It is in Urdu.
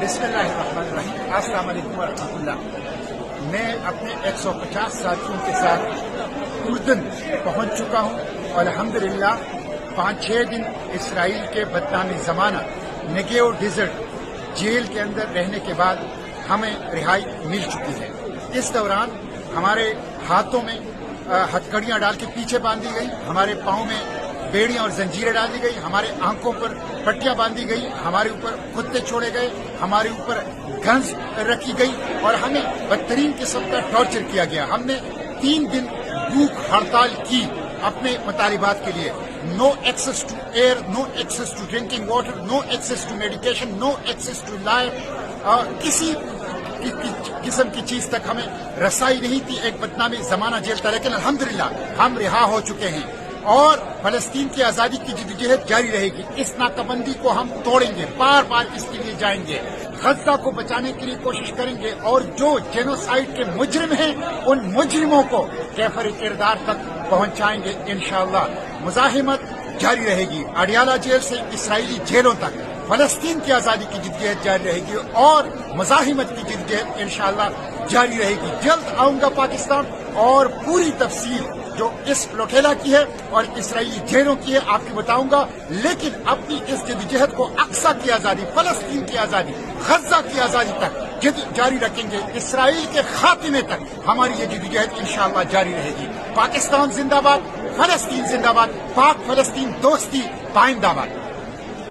بسم اللہ الرحمن الرحیم۔ السلام علیکم ورحمۃ اللہ۔ میں اپنے 150 ساتھیوں کے ساتھ اردن پہنچ چکا ہوں اور الحمدللہ 5-6 دن اسرائیل کے بدنام زمانہ نگیو ڈیزرٹ جیل کے اندر رہنے کے بعد ہمیں رہائی مل چکی ہے۔ اس دوران ہمارے ہاتھوں میں ہتھکڑیاں ڈال کے پیچھے باندھی گئی، ہمارے پاؤں میں بیڑیاں اور زنجیریں ڈال دی گئی، ہمارے آنکھوں پر پٹیاں باندھی گئی، ہمارے اوپر کتے چھوڑے گئے، ہمارے اوپر گنز رکھی گئی اور ہمیں بدترین قسم کا ٹارچر کیا گیا۔ ہم نے 3 دن بھوک ہڑتال کی اپنے مطالبات کے لیے۔ No access to air, no access to drinking water, no access to medication, no access to life, کسی قسم کی چیز تک ہمیں رسائی نہیں تھی ایک بدنامی زمانہ جیل تھا، لیکن الحمدللہ ہم رہا ہو چکے ہیں اور فلسطین کی آزادی کی جدوجہد جاری رہے گی۔ اس ناکہ بندی کو ہم توڑیں گے، بار بار اس کے لیے جائیں گے، غزہ کو بچانے کے لیے کوشش کریں گے اور جو جینوسائیڈ کے مجرم ہیں ان مجرموں کو کیفر کردار تک پہنچائیں گے انشاءاللہ۔ مزاحمت جاری رہے گی، اڈیالہ جیل سے اسرائیلی جیلوں تک۔ فلسطین کی آزادی کی جدوجہد جاری رہے گی اور مزاحمت کی جدوجہد انشاءاللہ جاری رہے گی۔ جلد آؤں گا پاکستان اور پوری تفصیل جو اس لوٹھیلا کی ہے اور اسرائیلی جیلوں کی ہے آپ کو بتاؤں گا، لیکن اپنی اس جدوجہد کو اقصی کی آزادی، فلسطین کی آزادی، غزہ کی آزادی تک جاری رکھیں گے۔ اسرائیل کے خاتمے تک ہماری یہ جدوجہد انشاءاللہ جاری رہے گی۔ پاکستان زندہ باد، فلسطین زندہ باد، پاک فلسطین دوستی پائندہ باد۔